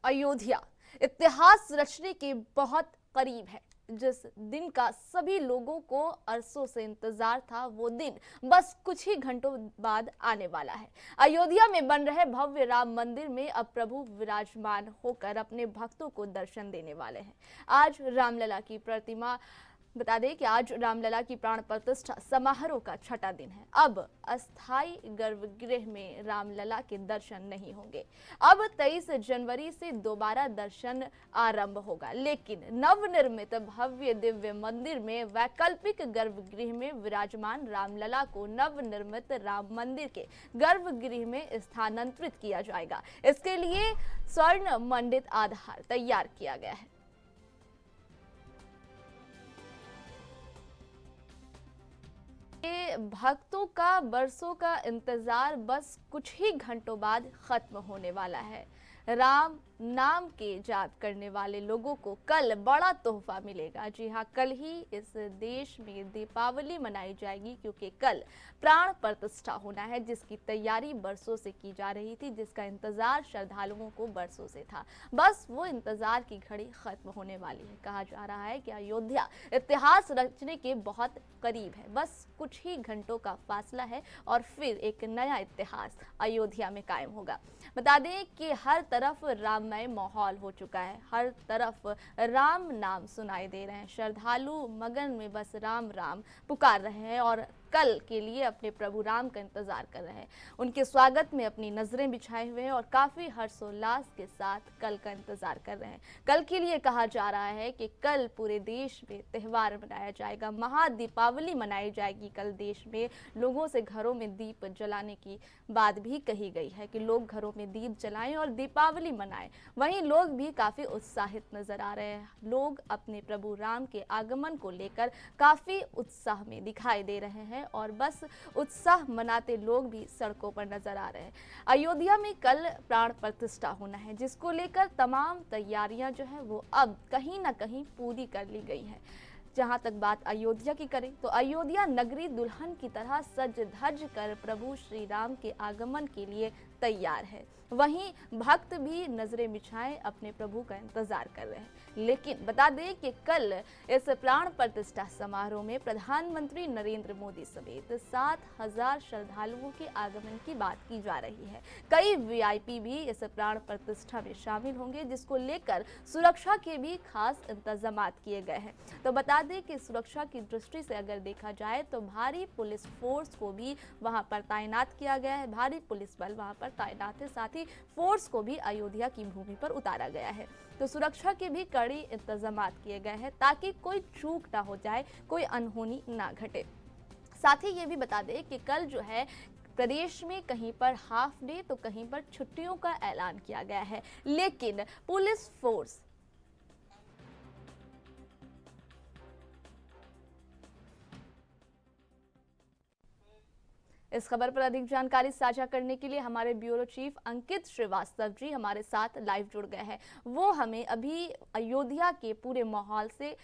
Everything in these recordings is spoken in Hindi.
अयोध्या इतिहास रचने के बहुत करीब है। जिस दिन का सभी लोगों को अरसों से इंतजार था, वो दिन बस कुछ ही घंटों बाद आने वाला है। अयोध्या में बन रहे भव्य राम मंदिर में अब प्रभु विराजमान होकर अपने भक्तों को दर्शन देने वाले हैं। आज रामलला की प्रतिमा बता दें कि आज रामलला की प्राण प्रतिष्ठा समारोह का छठा दिन है। अब अस्थाई गर्भगृह में रामलला के दर्शन नहीं होंगे। अब 23 जनवरी से दोबारा दर्शन आरंभ होगा, लेकिन नवनिर्मित भव्य दिव्य मंदिर में वैकल्पिक गर्भगृह में विराजमान रामलला को नवनिर्मित राम मंदिर के गर्भगृह में स्थानांतरित किया जाएगा। इसके लिए स्वर्ण मंडित आधार तैयार किया गया है। भक्तों का बरसों का इंतजार बस कुछ ही घंटों बाद खत्म होने वाला है। राम नाम के जाप करने वाले लोगों को कल बड़ा तोहफा मिलेगा। जी हाँ, कल ही इस देश में दीपावली मनाई जाएगी, क्योंकि कल प्राण प्रतिष्ठा होना है, जिसकी तैयारी बरसों से की जा रही थी, जिसका इंतजार श्रद्धालुओं को बरसों से था। बस वो इंतजार की घड़ी खत्म होने वाली है। कहा जा रहा है कि अयोध्या इतिहास रचने के बहुत करीब है। बस कुछ ही घंटों का फासला है और फिर एक नया इतिहास अयोध्या में कायम होगा। बता दें कि हर तरफ राममय माहौल हो चुका है। हर तरफ राम नाम सुनाई दे रहे हैं। श्रद्धालु मगन में बस राम राम पुकार रहे हैं और कल के लिए अपने प्रभु राम का इंतजार कर रहे हैं। उनके स्वागत में अपनी नजरें बिछाए हुए हैं और काफी हर्षोल्लास के साथ कल का इंतजार कर रहे हैं। कल के लिए कहा जा रहा है कि कल पूरे देश में त्योहार मनाया जाएगा, महादीपावली मनाई जाएगी। कल देश में लोगों से घरों में दीप जलाने की बात भी कही गई है कि लोग घरों में दीप जलाएं और दीपावली मनाएं। वहीं लोग भी काफी उत्साहित नजर आ रहे हैं। लोग अपने प्रभु राम के आगमन को लेकर काफी उत्साह में दिखाई दे रहे हैं और बस उत्साह मनाते लोग भी सड़कों पर नजर आ रहे हैं। अयोध्या में कल प्राण प्रतिष्ठा होना है, जिसको लेकर तमाम तैयारियां जो है वो अब कहीं ना कहीं पूरी कर ली गई हैं। जहां तक बात अयोध्या की करें तो अयोध्या नगरी दुल्हन की तरह सज धज कर प्रभु श्री राम के आगमन के लिए तैयार है। वहीं भक्त भी नजरें बिछाए अपने प्रभु का इंतजार कर रहे हैं। लेकिन बता दें कि कल इस प्राण प्रतिष्ठा समारोह में प्रधानमंत्री नरेंद्र मोदी समेत 7,000 श्रद्धालुओं के आगमन की बात की जा रही है। कई वीआईपी भी इस प्राण प्रतिष्ठा में शामिल होंगे, जिसको लेकर सुरक्षा के भी खास इंतजाम किए गए हैं। तो बता दें कि सुरक्षा की दृष्टि से अगर देखा जाए तो भारी पुलिस फोर्स को भी वहां पर तैनात किया गया है। भारी पुलिस बल वहां पर तैनात है, साथ ही फोर्स को भी अयोध्या की भूमि पर उतारा गया है। तो सुरक्षा के भी कड़ी इंतजाम किए गए हैं ताकि कोई चूक ना हो जाए, कोई अनहोनी ना घटे। साथ ही ये भी बता दें कि कल जो है प्रदेश में कहीं पर हाफ डे तो कहीं पर छुट्टियों का ऐलान किया गया है, लेकिन पुलिस फोर्स इस खबर पर अधिक जानकारी साझा करने के लिए हमारे ब्यूरो चीफ अंकित श्रीवास्तव जी हमारे साथ लाइव जुड़ गए हैं। वो हमें अभी अयोध्या के पूरे माहौल से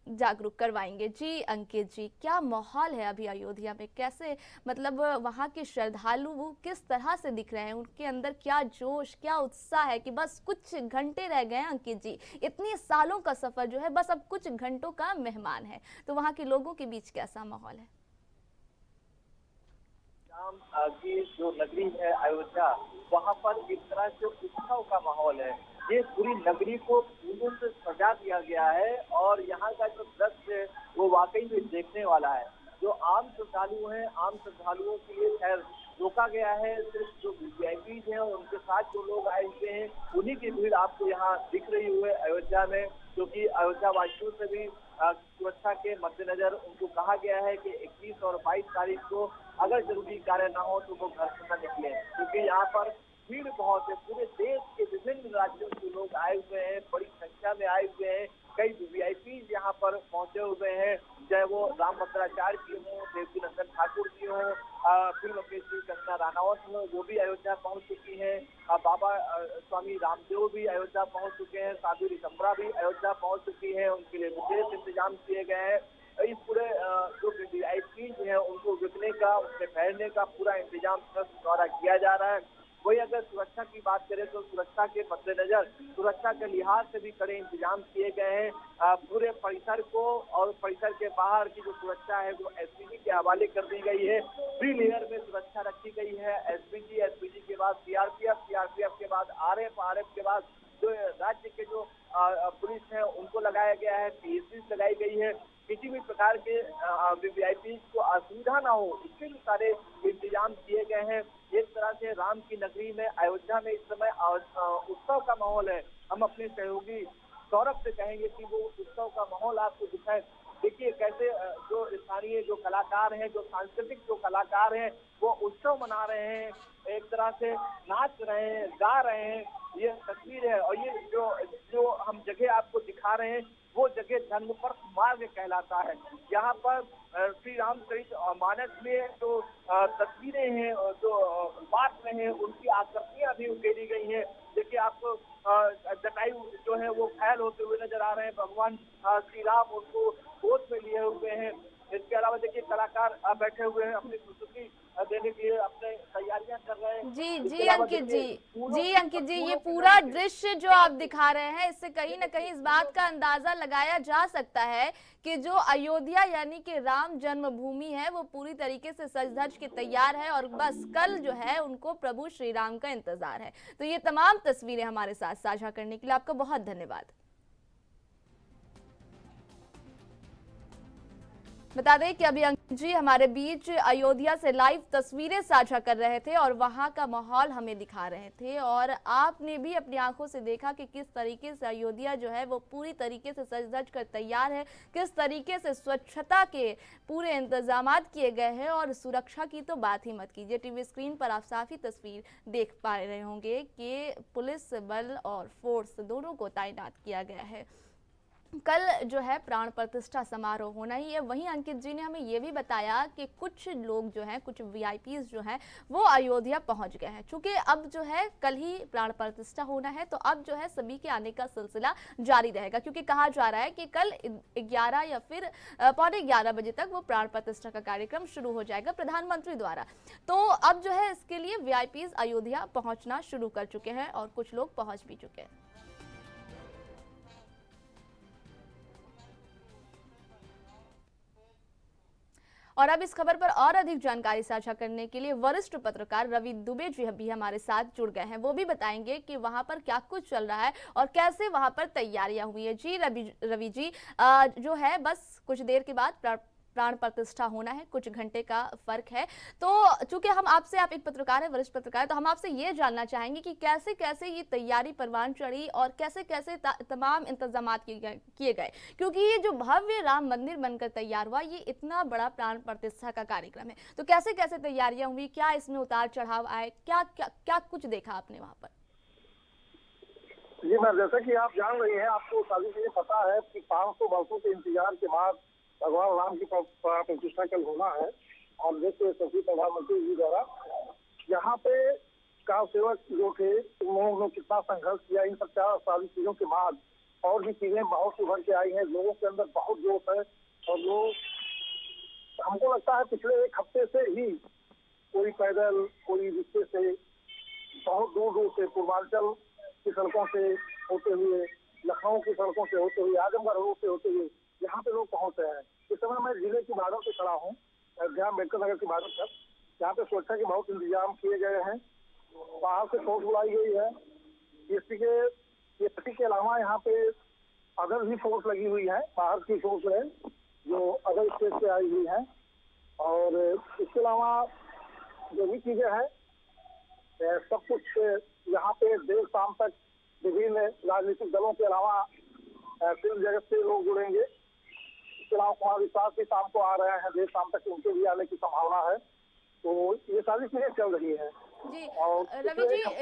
जागरूक करवाएंगे। जी अंकित जी, क्या माहौल है अभी अयोध्या में? कैसे मतलब वहाँ के श्रद्धालु वो किस तरह से दिख रहे हैं? उनके अंदर क्या जोश, क्या उत्साह है कि बस कुछ घंटे रह गए हैं? अंकित जी, इतने सालों का सफर जो है बस अब कुछ घंटों का मेहमान है, तो वहाँ के लोगों के बीच कैसा माहौल है? की जो नगरी है अयोध्या, वहाँ पर एक तरह से उत्सव का माहौल है। ये पूरी नगरी को फूलों से सजा दिया गया है और यहाँ का जो दृश्य वो वाकई में देखने वाला है। जो आम श्रद्धालु हैं, आम श्रद्धालुओं के लिए खैर रोका गया है। सिर्फ जो वीआईपी हैं और उनके साथ जो लोग आए हुए हैं, उन्हीं की भीड़ आपको यहाँ दिख रही हुई है अयोध्या में, क्योंकि अयोध्या वासियों से भी सुरक्षा के मद्देनजर उनको कहा गया है कि 21 और 22 तारीख को अगर जरूरी कार्य ना हो तो वो घर से न निकले, क्योंकि यहाँ पर भीड़ बहुत है। पूरे देश के विभिन्न राज्यों के लोग आए हुए हैं, बड़ी संख्या में आए हुए हैं। कई वीआईपी यहाँ पर पहुंचे हुए हैं, चाहे वो राम भद्राचार्य जी हों, देवकी नंदन ठाकुर जी हों, फिल्म अभिनेत्री कंगना रनावत हों, वो भी अयोध्या पहुंच चुकी हैं। बाबा स्वामी रामदेव भी अयोध्या पहुंच चुके हैं। साध्वी ऋषभरा भी अयोध्या पहुंच चुकी है। उनके लिए विशेष इंतजाम किए गए हैं। इस पूरे जो वीआईपी हैं उनको रुकने का, उनके ठहरने का पूरा इंतजाम ट्रस्ट द्वारा किया जा रहा है। वही अगर सुरक्षा की बात करें तो सुरक्षा के मद्देनजर सुरक्षा के लिहाज से भी कड़े इंतजाम किए गए हैं। पूरे परिसर को और परिसर के बाहर की जो सुरक्षा है वो एसपीजी के हवाले कर दी गई है। फ्री लेयर में सुरक्षा रखी गई है। एसपीजी के बाद सीआरपीएफ के बाद आरएफ के बाद जो राज्य के जो पुलिस है उनको लगाया गया है, पीएससी लगाई गई है। किसी भी प्रकार के वीवीआईपी को असुविधा ना हो इसके भी सारे इंतजाम किए गए हैं। एक तरह से राम की नगरी में अयोध्या में इस समय उत्सव का माहौल है। हम अपने सहयोगी सौरभ से कहेंगे कि वो उत्सव का माहौल आपको दिखाए। देखिए कैसे जो स्थानीय जो कलाकार हैं, जो सांस्कृतिक जो कलाकार हैं वो उत्सव मना रहे हैं, एक तरह से नाच रहे हैं, गा रहे हैं। ये तस्वीर है और ये जो हम जगह आपको दिखा रहे हैं वो जगह धर्मपर्थ मार्ग कहलाता है। यहाँ पर श्री रामचरित मानस में जो तस्वीरें हैं, जो बात में है, उनकी आकृतियां भी उकेरी गई हैं। देखिए आपको जटायु जो है वो घायल होते हुए नजर आ रहे हैं। भगवान श्री राम उनको गोद में लिए हुए हैं। इसके अलावा देखिए कलाकार बैठे हुए हैं, अपनी प्रस्तुति देने के लिए अपने तैयारियां कर रहे हैं। जी अंकित जी ये पूरा दृश्य जो आप दिखा रहे हैं इससे कहीं ना कहीं इस बात का अंदाजा लगाया जा सकता है कि जो अयोध्या यानी कि राम जन्मभूमि है वो पूरी तरीके से सज धज के तैयार है और बस कल जो है उनको प्रभु श्री राम का इंतजार है। तो ये तमाम तस्वीरें हमारे साथ साझा करने के लिए आपका बहुत धन्यवाद। बता दें कि अभी अंकित जी हमारे बीच अयोध्या से लाइव तस्वीरें साझा कर रहे थे और वहां का माहौल हमें दिखा रहे थे और आपने भी अपनी आंखों से देखा कि किस तरीके से अयोध्या जो है वो पूरी तरीके से सज धज कर तैयार है, किस तरीके से स्वच्छता के पूरे इंतजाम किए गए हैं और सुरक्षा की तो बात ही मत कीजिए। टीवी स्क्रीन पर आप साफ ही तस्वीर देख पा रहे होंगे कि पुलिस बल और फोर्स दोनों को तैनात किया गया है। कल जो है प्राण प्रतिष्ठा समारोह होना ही है। वहीं अंकित जी ने हमें ये भी बताया कि कुछ लोग जो हैं, कुछ वीआईपीज जो हैं वो अयोध्या पहुंच गए हैं। चूंकि अब जो है कल ही प्राण प्रतिष्ठा होना है तो अब जो है सभी के आने का सिलसिला जारी रहेगा, क्योंकि कहा जा रहा है कि कल 11 या फिर पौने 11 बजे तक वो प्राण प्रतिष्ठा का कार्यक्रम शुरू हो जाएगा प्रधानमंत्री द्वारा। तो अब जो है इसके लिए वीआईपीज अयोध्या पहुंचना शुरू कर चुके हैं और कुछ लोग पहुंच भी चुके हैं। और अब इस खबर पर और अधिक जानकारी साझा करने के लिए वरिष्ठ पत्रकार रवि दुबे जी भी हमारे साथ जुड़ गए हैं। वो भी बताएंगे कि वहां पर क्या कुछ चल रहा है और कैसे वहां पर तैयारियां हुई है। जी रवि जी, जो है बस कुछ देर के बाद प्राण प्रतिष्ठा होना है, कुछ घंटे का फर्क है। तो चूंकि आप एक पत्रकार है, वरिष्ठ पत्रकार है, तो हम आपसे ये जानना चाहेंगे कि कैसे कैसे ये तैयारी परवान चढ़ी और कैसे कैसे तमाम इंतजाम किए गए, क्योंकि ये जो भव्य राम मंदिर बनकर तैयार हुआ ये इतना बड़ा प्राण प्रतिष्ठा का कार्यक्रम है। तो कैसे कैसे तैयारियां हुई, क्या इसमें उतार चढ़ाव आए, क्या क्या क्या कुछ देखा आपने वहां पर? जी मैम, जैसा कि आप जान रही हैं, आपको सारी चीजें पता है कि 500 वर्षों के इंतजार के बाद भगवान राम की प्राण प्रतिष्ठा कल होना है। और जैसे सभी प्रधानमंत्री जी द्वारा यहाँ पे कार सेवक जो थे उन्होंने कितना संघर्ष किया, इन सब सारी चीजों के बाद और भी चीजें बहुत उभर के आई हैं। लोगों के अंदर बहुत जोश है और लोग, हमको लगता है पिछले एक हफ्ते से ही कोई पैदल, कोई रिक्शे से, बहुत दूर दूर से पूर्वांचल की सड़कों से होते हुए, लखनऊ की सड़कों से होते हुए, आजमगढ़ रोड से होते हुए यहाँ पे लोग पहुंच रहे हैं। इस समय मैं जिले की बॉर्डर पे खड़ा हूँ, अयोध्या अम्बेडकर नगर की बॉर्डर पर। यहाँ पे सुरक्षा के बहुत इंतजाम किए गए हैं, बाहर से फोर्स बुलाई गई है। एसपी के अलावा यहाँ पे अदर भी फोर्स लगी हुई है, बाहर की फोर्स है जो अदर स्टेट से आई हुई है। और इसके अलावा जो भी चीजें हैं सब कुछ यहाँ पे देर शाम तक विभिन्न राजनीतिक दलों के अलावा फिल्म जगत से लोग जुड़ेंगे। इसके अलावा कुमार विश्वास भी शाम को आ रहे हैं, देर शाम तक उनके भी आने की संभावना है। तो ये सारी चीजें चल रही है। जी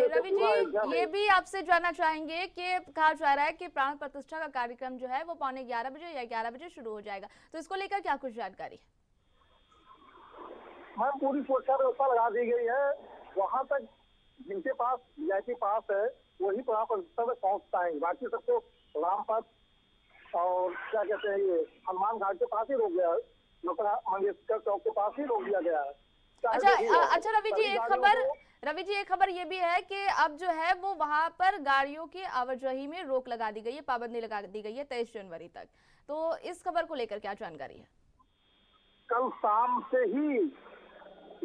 रवि जी ये भी आपसे जानना चाहेंगे कि कहा जा रहा है कि प्राण प्रतिष्ठा का कार्यक्रम जो है वो पौने 11 बजे या 11 बजे शुरू हो जाएगा, तो इसको लेकर क्या कुछ जानकारी है? मैम, पूरी सुरक्षा व्यवस्था लगा दी गई है। वहाँ तक जिनके पास वीआईपी पास है वही प्राण प्रतिष्ठा में पहुँच पाएंगे, बाकी सबको रामपथ और क्या कहते हैं ये हनुमान घाट के पास ही रोक गया है, लता मंगेशकर चौक के पास ही रोक दिया गया है। अच्छा रवि जी, रवि जी, एक खबर ये भी है कि अब जो है वो वहां पर गाड़ियों की आवाजाही में रोक लगा दी गई है, पाबंदी लगा दी गई है 23 जनवरी तक। तो इस खबर को लेकर क्या जानकारी है? कल शाम से ही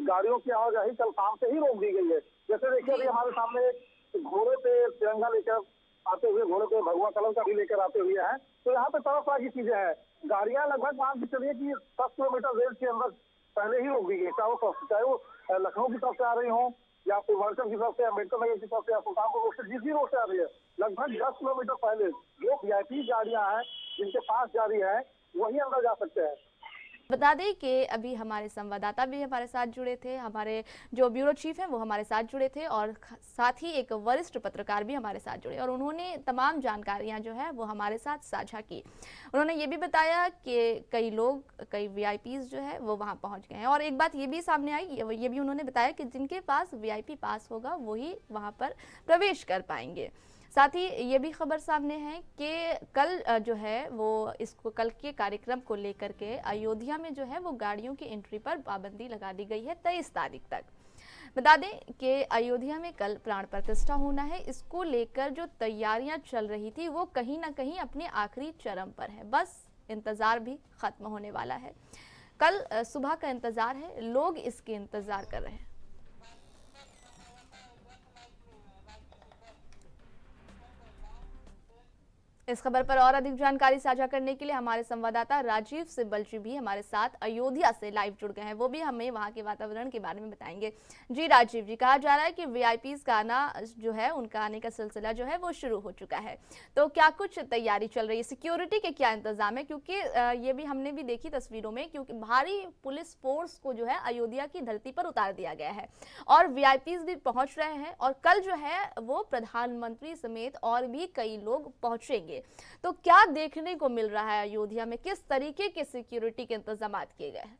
गाड़ियों की आवाजाही कल शाम से ही रोक दी गई है। जैसे देखिए अभी जी हमारे सामने एक घोड़े पे तिरंगा लेकर आते हुए, घोड़े पे भगवा कलर का भी लेकर आते हुए हैं। तो यहाँ पे तरह तरह की चीजें हैं। गाड़ियां लगभग मान के चलिए कि 10 किलोमीटर रेंज के अंदर पहले ही रोक दी गई, चाहे वो लखनऊ की तरफ से आ रही हो, या पूर्वांचल की तरफ से, अम्बेडकर नगर की तरफ से, या सुल्तानपुर रोड से, जिस भी रोड से आ रही है, लगभग 10 किलोमीटर पहले जो वीआईपी गाड़ियां हैं जिनके पास जा रही है वही अंदर जा सकते हैं। बता दें कि अभी हमारे संवाददाता भी हमारे साथ जुड़े थे, हमारे जो ब्यूरो चीफ हैं वो हमारे साथ जुड़े थे, और साथ ही एक वरिष्ठ पत्रकार भी हमारे साथ जुड़े, और उन्होंने तमाम जानकारियां जो है वो हमारे साथ साझा की। उन्होंने ये भी बताया कि कई लोग, कई वीआईपीज जो है वो वहां पहुंच गए हैं, और एक बात ये भी सामने आई, ये भी उन्होंने बताया कि जिनके पास वीआईपी पास होगा वही वहां पर प्रवेश कर पाएंगे। साथ ही ये भी खबर सामने है कि कल जो है वो इसको कल के कार्यक्रम को लेकर के अयोध्या में जो है वो गाड़ियों की एंट्री पर पाबंदी लगा दी गई है 23 तारीख तक। बता दें कि अयोध्या में कल प्राण प्रतिष्ठा होना है, इसको लेकर जो तैयारियां चल रही थी वो कहीं ना कहीं अपने आखिरी चरम पर है। बस इंतजार भी खत्म होने वाला है। कल सुबह का इंतजार है, लोग इसके इंतजार कर रहे हैं। इस खबर पर और अधिक जानकारी साझा करने के लिए हमारे संवाददाता राजीव सिब्बल जी भी हमारे साथ अयोध्या से लाइव जुड़ गए हैं। वो भी हमें वहां के वातावरण के बारे में बताएंगे। जी राजीव जी, कहा जा रहा है कि वीआईपीज का आना जो है, उनका आने का सिलसिला जो है वो शुरू हो चुका है, तो क्या कुछ तैयारी चल रही है? सिक्योरिटी के क्या इंतजाम है? क्योंकि ये भी हमने भी देखी तस्वीरों में, क्योंकि भारी पुलिस फोर्स को जो है अयोध्या की धरती पर उतार दिया गया है, और वीआईपीज भी पहुंच रहे हैं, और कल जो है वो प्रधानमंत्री समेत और भी कई लोग पहुंचेंगे। तो क्या देखने को मिल रहा है अयोध्या में, किस तरीके के सिक्योरिटी के इंतजाम किए गए हैं?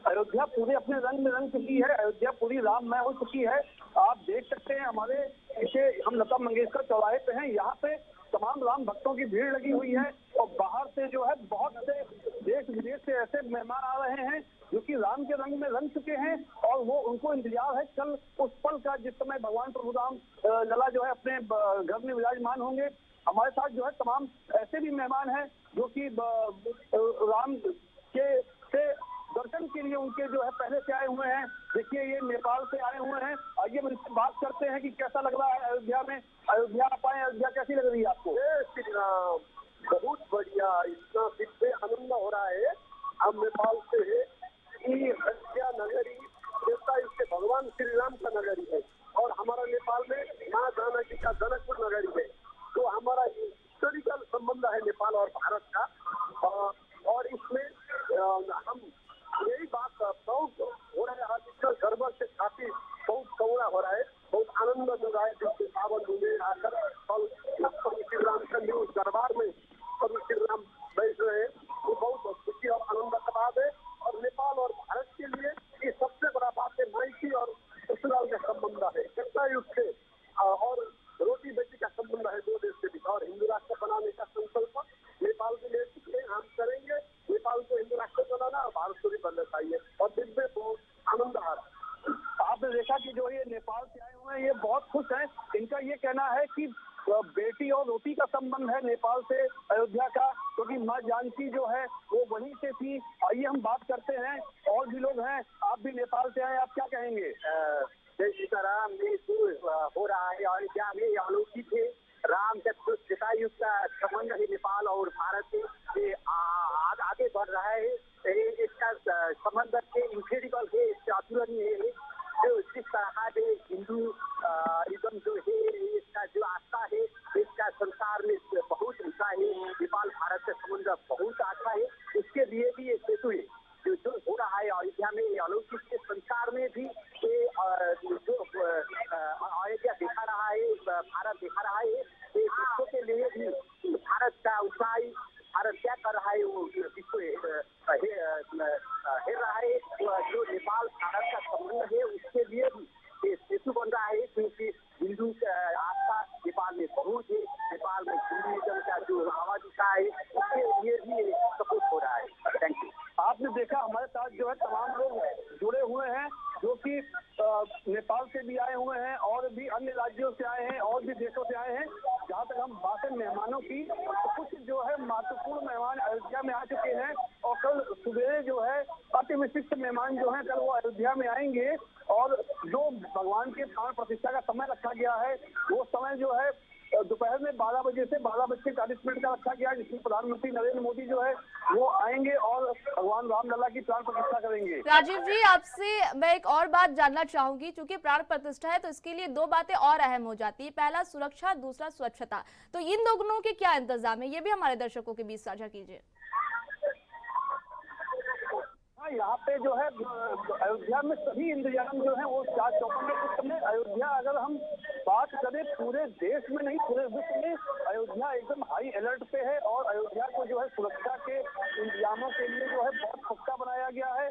अयोध्या पूरे अपने रंग में रंग चुकी है, अयोध्या पूरी राममय हो चुकी है। आप देख सकते हैं हमारे पीछे, हम लता मंगेशकर चौराहे पे हैं, यहाँ पे तमाम राम भक्तों की भीड़ लगी हुई है, और बाहर से जो है बहुत से देश विदेश से ऐसे मेहमान आ रहे हैं जो कि राम के रंग में रंग चुके हैं, और वो उनको इंतजार है कल उस पल का जिस समय भगवान प्रभु राम लला जो है अपने घर में विराजमान होंगे। हमारे साथ जो है तमाम ऐसे भी मेहमान हैं जो कि राम के से दर्शन के लिए उनके जो है पहले से आए हुए हैं। देखिए ये नेपाल से आए हुए हैं। आइए हम इनसे बात करते हैं कि कैसा लग रहा है अयोध्या में। अयोध्या आप आए, अयोध्या कैसी लग रही है आपको? बहुत बढ़िया, इतना दिल से आनंद हो रहा है। हम नेपाल से है, अयोध्या नगरी देवता इसके भगवान श्री राम का नगरी है, और हमारा नेपाल में माँ जानकी का जनकपुर नगरी है। तो हमारा हिस्टोरिकल संबंध है नेपाल और भारत का, और इसमें हम यही बात बहुत हो रहा है। आज इतना गर्व से काफी बहुत कौड़ा हो रहा है, बहुत आनंद मिल रहा है। जैसे सावन में आकर कल श्री राम का न्यूज दरबार में श्री राम बैठ रहे हैं, वो बहुत खुशी और आनंद का बात है। और नेपाल और भारत के लिए ये सबसे बड़ा बात है, मैत्री और ससुराल का संबंध है, कच्चा युग से, और रोटी बेटी का संबंध है दो देश के बीच। और हिंदू राष्ट्र बनाने का संकल्प नेपाल भी ले चुके हैं, हम करेंगे। नेपाल को हिंदू राष्ट्र बनाना और भारत को भी बनना चाहिए, और दिल में बहुत आनंद आ रहा है। आपने देखा कि जो ये नेपाल से आए हुए हैं ये बहुत खुश हैं। इनका ये कहना है कि बेटी और रोटी का संबंध है नेपाल से अयोध्या का, क्योंकि माँ जानकी जो है वो वहीं से थी। आइए हम बात करते हैं, और भी लोग हैं। आप भी नेपाल से आए, आप क्या कहेंगे? जय सीताराम। ये हो रहा है अयोध्या में अलौकिक है। राम के युग का संबंध है नेपाल और भारत से आगे बढ़ रहा है। इसका संबंध इनक्रेडिबल है, इसका अतुलनीय है। जो जिस तरह से हिंदू इज्म जो है, इसका जो आस्था है, इसका संसार में बहुत ऊंचा है। नेपाल भारत का संबंध बहुत अच्छा है, इसके लिए भी ये सेतु है। जो हो रहा है अयोध्या में अलौकिक के संसार में भी ये जो अयोध्या दिखा रहा है, भारत दिखा रहा है, ये विश्व के लिए भी भारत का ऊंचाई, भारत क्या कर रहा है वो विश्व हेर रहा है। जो नेपाल भारत का संबंध है उसके लिए भी ये सेतु बन रहा है, क्योंकि हिंदू आस्था नेपाल में बहुत है। नेपाल में हिंदुइज्म का जो आवाज उठा है उसके लिए भी सपोर्ट हो रहा है। Thank you. आपने देखा हमारे साथ जो है तमाम लोग जुड़े हुए हैं। आए हैं और भी देशों से आए हैं। जहाँ तक हम बात है मेहमानों की, तो कुछ जो है महत्वपूर्ण मेहमान अयोध्या में आ चुके हैं और कल सुबह जो है अति विशिष्ट मेहमान जो है कल वो अयोध्या में आएंगे। और जो भगवान के प्राण प्रतिष्ठा का समय रखा गया है वो समय जो है दोपहर में 12 बजे से 12:40 का रखा गया है, जिसमें प्रधानमंत्री नरेंद्र मोदी जो है वो आएंगे और भगवान रामलला की प्राण प्रतिष्ठा करेंगे। राजीव जी, आपसे मैं एक और बात जानना चाहूंगी, क्योंकि प्राण प्रतिष्ठा है तो इसके लिए दो बातें और अहम हो जाती है, पहला सुरक्षा, दूसरा स्वच्छता। तो इन दोनों के क्या इंतजाम है, ये भी हमारे दर्शकों के बीच साझा कीजिए। यहाँ पे जो है अयोध्या में सभी इंतजाम जो है वो 4-54 में कुछ समय अयोध्या, अगर हम बात करें पूरे देश में नहीं पूरे विश्व में, अयोध्या एकदम हाई अलर्ट पे है। और अयोध्या को जो है सुरक्षा के इंतजामों के लिए जो है बहुत पुख्ता बनाया गया है।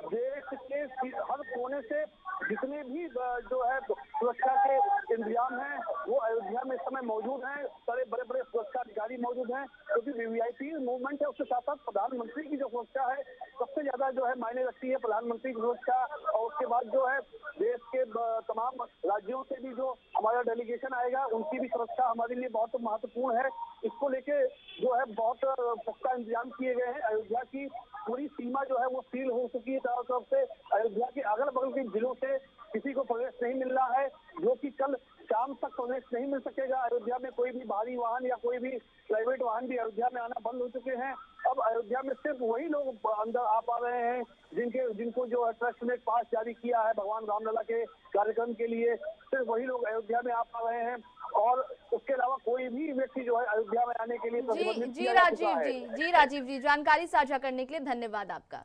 देश के हर कोने से जितने भी जो है सुरक्षा के इंतजाम हैं वो अयोध्या में इस समय मौजूद हैं। सारे बड़े बड़े सुरक्षा अधिकारी मौजूद हैं, क्योंकि वीवीआईपी मूवमेंट है, उसके साथ साथ प्रधानमंत्री की जो सुरक्षा है सबसे ज्यादा जो है मायने रखती है, प्रधानमंत्री की सुरक्षा। और उसके बाद जो है देश के तमाम राज्यों से भी जो हमारा डेलीगेशन आएगा उनकी भी सुरक्षा हमारे लिए बहुत महत्वपूर्ण है। इसको लेके जो है बहुत पुख्ता इंतजाम किए गए हैं। अयोध्या की पूरी सीमा जो है वो सील हो चुकी है चारों तरफ से। अयोध्या के अगल बगल के जिलों से किसी को प्रवेश नहीं मिल रहा है, जो कि कल शाम तक प्रवेश नहीं मिल सकेगा। अयोध्या में कोई भी भारी वाहन या कोई भी प्राइवेट वाहन भी अयोध्या में आना बंद हो चुके हैं। अब अयोध्या में सिर्फ वही लोग अंदर आ पा रहे हैं जिनको जो ट्रस्ट ने पास जारी किया है भगवान रामलला के कार्यक्रम के लिए, सिर्फ वही लोग अयोध्या में आ पा रहे हैं। और उसके अलावा कोई भी व्यक्ति जो है अयोध्या में आने के लिए प्रतिबंधित किया जा चुका है। जी राजीव जी, जानकारी साझा करने के लिए धन्यवाद आपका।